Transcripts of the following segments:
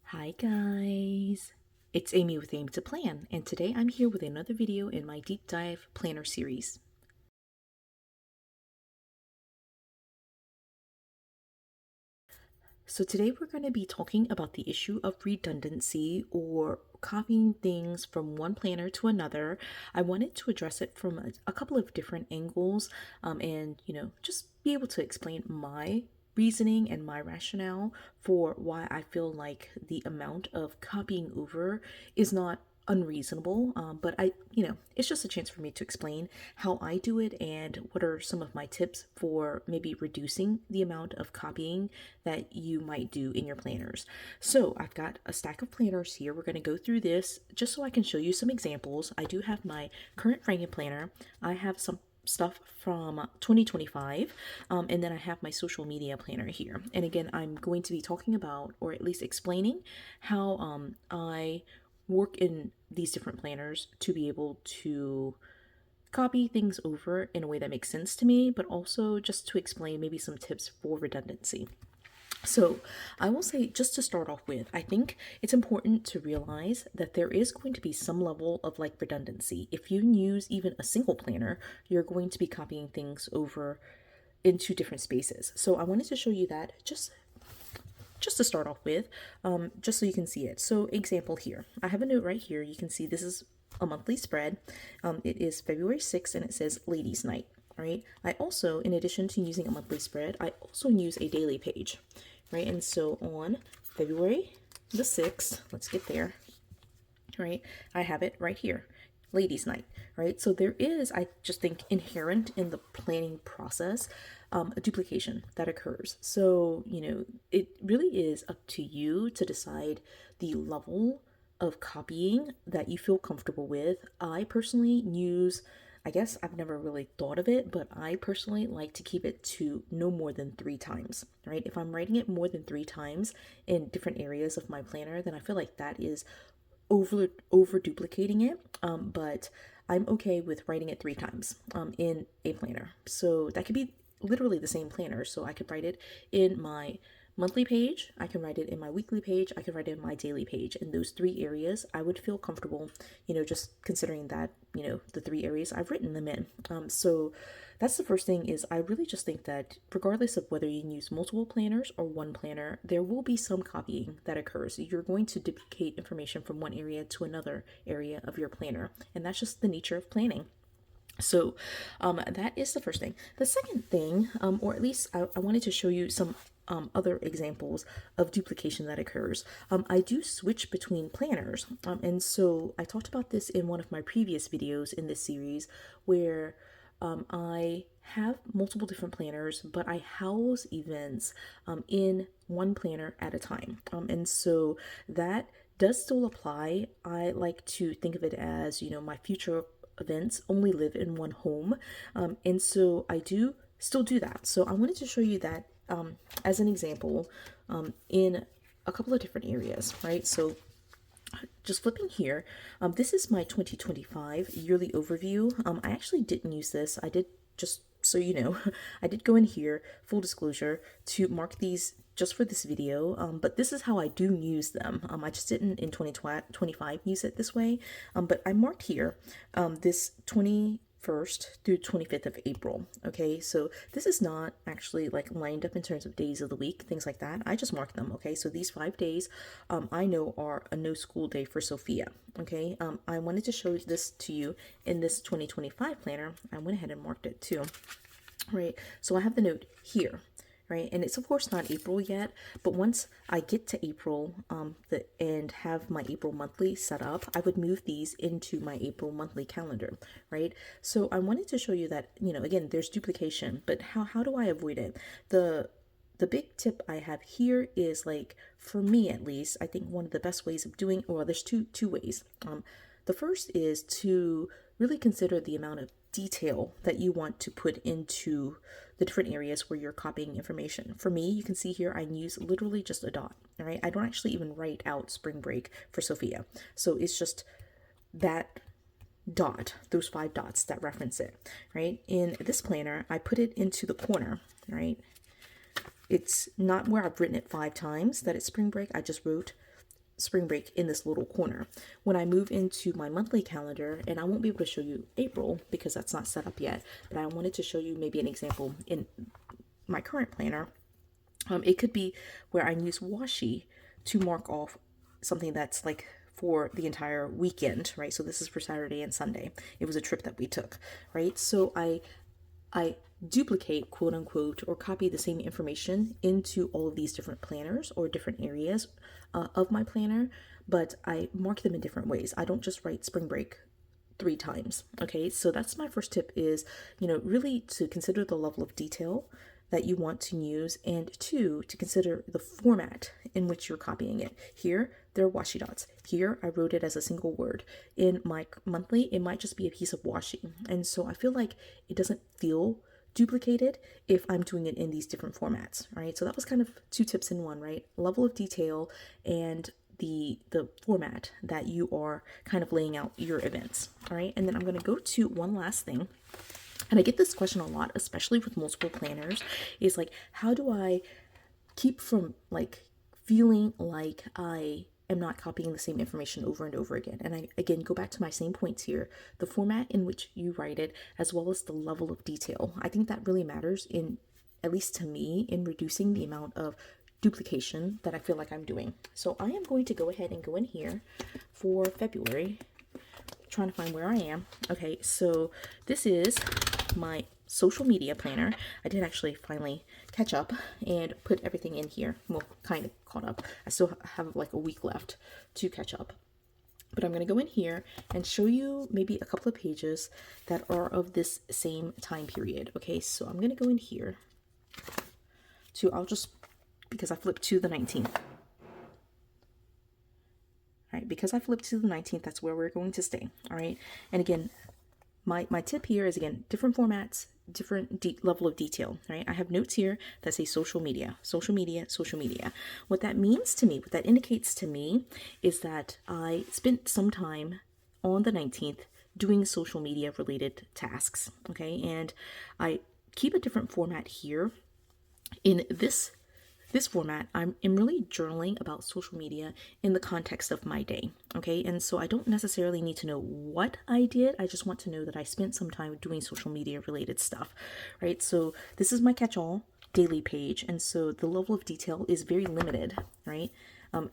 Hi guys, it's Amy with Aim to Plan, and today I'm here with another video in my deep dive planner series. So today we're going to be talking about the issue of redundancy or copying things from one planner to another. I wanted to address it from a couple of different angles and just be able to explain my reasoning and my rationale for why I feel like the amount of copying over is not unreasonable, but it's just a chance for me to explain how I do it and what are some of my tips for maybe reducing the amount of copying that you might do in your planners. So I've got a stack of planners here. We're going to go through this just so I can show you some examples. I do have my current Franken planner. I have some stuff from 2025 and then I have my social media planner here, and again I'm going to be talking about, or at least explaining, how I work in these different planners to be able to copy things over in a way that makes sense to me, but also just to explain maybe some tips for redundancy. So, I will say, just to start off with, I think it's important to realize that there is going to be some level of like redundancy. If you use even a single planner, you're going to be copying things over into different spaces. So, I wanted to show you that just to start off with, just so you can see it. So example here, I have a note right here. You can see this is a monthly spread. It is February 6th and it says ladies night, right? I also, in addition to using a monthly spread, I also use a daily page, right? And so on February the 6th, let's get there, right? I have it right here, ladies night, right? So there is, I just think, inherent in the planning process, a duplication that occurs. So it really is up to you to decide the level of copying that you feel comfortable with. I personally use, I guess I've never really thought of it, but I personally like to keep it to no more than 3 times, right? If I'm writing it more than 3 times in different areas of my planner, then I feel like that is over duplicating it, but I'm okay with writing it 3 times in a planner. So that could be literally the same planner. So I could write it in my monthly page, I can write it in my weekly page, I can write it in my daily page. In those 3 areas, I would feel comfortable, just considering that, the 3 areas I've written them in. So that's the first thing, is I really just think that regardless of whether you use multiple planners or one planner, there will be some copying that occurs. You're going to duplicate information from one area to another area of your planner, and that's just the nature of planning. So that is the first thing. The second thing, or at least I wanted to show you some other examples of duplication that occurs. I do switch between planners. And so I talked about this in one of my previous videos in this series, where I have multiple different planners, but I house events in one planner at a time. And so that does still apply. I like to think of it as, my future events only live in one home. And so I do still do that. So I wanted to show you that as an example in a couple of different areas, right? So just flipping here, this is my 2025 yearly overview. I actually didn't use this. I did, just so you know, I did go in here, full disclosure, to mark these just for this video, but this is how I do use them. I just didn't in 2025 use it this way, but I marked here this 21st through 25th of April. Okay, so this is not actually like lined up in terms of days of the week, things like that. I just marked them. Okay, so these 5 days I know are a no school day for Sophia. Okay, I wanted to show this to you in this 2025 planner. I went ahead and marked it too. Right, so I have the note here, right? And it's of course not April yet, but once I get to April and have my April monthly set up, I would move these into my April monthly calendar, right? So I wanted to show you that, again, there's duplication, but how do I avoid it? The big tip I have here is, like, for me at least, I think one of the best ways of doing, well, there's two ways. The first is to really consider the amount of detail that you want to put into the different areas where you're copying information. For me, you can see here I use literally just a dot. All right, I don't actually even write out spring break for Sophia, so it's just that dot, those 5 dots that reference it. Right, in this planner I put it into the corner. Right, it's not where I've written it 5 times that it's spring break. I just wrote spring break in this little corner. When I move into my monthly calendar, and I won't be able to show you April because that's not set up yet, but I wanted to show you maybe an example in my current planner. It could be where I use washi to mark off something that's like for the entire weekend, right? So this is for Saturday and Sunday. It was a trip that we took, right? So I duplicate, quote unquote, or copy the same information into all of these different planners or different areas of my planner, but I mark them in different ways. I don't just write spring break 3 times. Okay, so that's my first tip is, really to consider the level of detail that you want to use, and two, to consider the format in which you're copying it. Here, there are washi dots. Here, I wrote it as a single word. In my monthly, it might just be a piece of washi. And so I feel like it doesn't feel duplicated if I'm doing it in these different formats, right? So that was kind of 2 tips in one, right? Level of detail and the format that you are kind of laying out your events. All right, and then I'm going to go to one last thing, and I get this question a lot, especially with multiple planners, is like, how do I keep from like feeling like I am not copying the same information over and over again? And I again go back to my same points here: the format in which you write it, as well as the level of detail. I think that really matters, in at least to me, in reducing the amount of duplication that I feel like I'm doing. So I am going to go ahead and go in here for February, trying to find where I am. Okay, so this is my social media planner. I did actually finally catch up and put everything in here. Well, kind of caught up. I still have like a week left to catch up. But I'm going to go in here and show you maybe a couple of pages that are of this same time period. Okay, so I'm going to go in here to, because I flipped to the 19th. All right, because I flipped to the 19th, that's where we're going to stay. All right, and again, my tip here is, again, different formats, different level of detail, right? I have notes here that say social media, social media, social media. What that means to me, what that indicates to me, is that I spent some time on the 19th doing social media related tasks, okay? And I keep a different format here. In this format, I'm really journaling about social media in the context of my day, okay? And so I don't necessarily need to know what I did. I just want to know that I spent some time doing social media related stuff, right? So this is my catch-all daily page, and so the level of detail is very limited, right?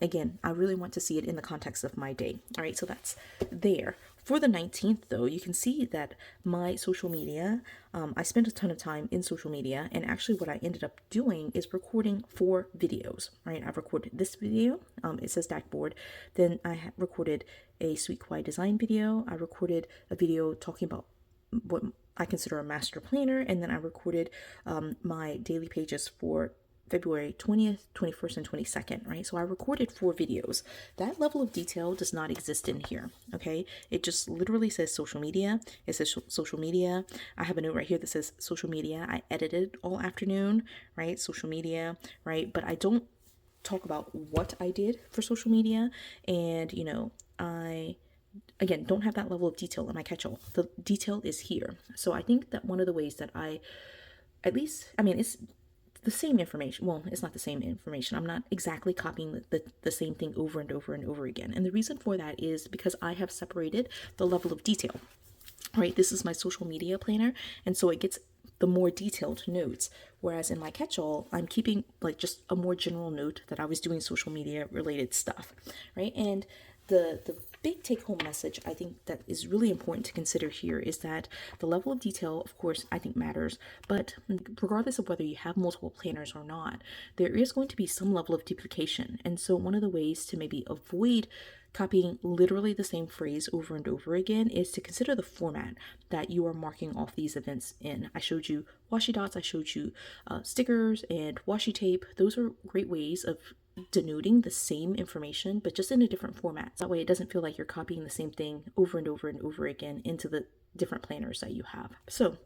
Again, I really want to see it in the context of my day. All right, so that's there. For the 19th, though, you can see that my social media, I spent a ton of time in social media, and actually what I ended up doing is recording 4 videos, right? I've recorded this video, it says Dashboard. Then I recorded a Sweet Kawaii design video. I recorded a video talking about what I consider a master planner, and then I recorded my daily pages for February 20th, 21st, and 22nd, right? So I recorded 4 videos. That level of detail does not exist in here, okay? It just literally says social media. It says social media. I have a note right here that says social media. I edited all afternoon, right? Social media, right? But I don't talk about what I did for social media. And, I, again, don't have that level of detail in my catch-all. The detail is here. So I think that one of the ways that it's the same information. Well, it's not the same information. I'm not exactly copying the same thing over and over and over again. And the reason for that is because I have separated the level of detail. Right, this is my social media planner, and so it gets the more detailed notes. Whereas in my catch-all, I'm keeping like just a more general note that I was doing social media related stuff, right? And the big take-home message I think that is really important to consider here is that the level of detail, of course, I think matters, but regardless of whether you have multiple planners or not, there is going to be some level of duplication. And so one of the ways to maybe avoid copying literally the same phrase over and over again is to consider the format that you are marking off these events in. I showed you washi dots, I showed you stickers and washi tape. Those are great ways of denoting the same information, but just in a different format. That way it doesn't feel like you're copying the same thing over and over and over again into the different planners that you have. So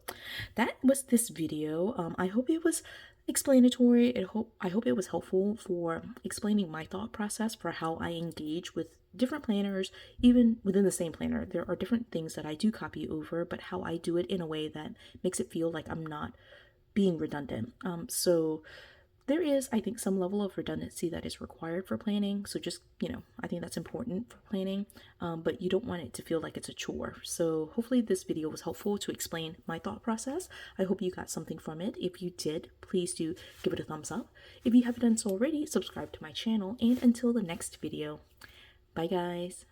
that was this video. I hope it was explanatory. I hope it was helpful for explaining my thought process for how I engage with different planners. Even within the same planner, there are different things that I do copy over, but how I do it in a way that makes it feel like I'm not being redundant. So there is, I think, some level of redundancy that is required for planning. So just, I think that's important for planning, but you don't want it to feel like it's a chore. So hopefully this video was helpful to explain my thought process. I hope you got something from it. If you did, please do give it a thumbs up. If you haven't done so already, subscribe to my channel. And until the next video, bye guys.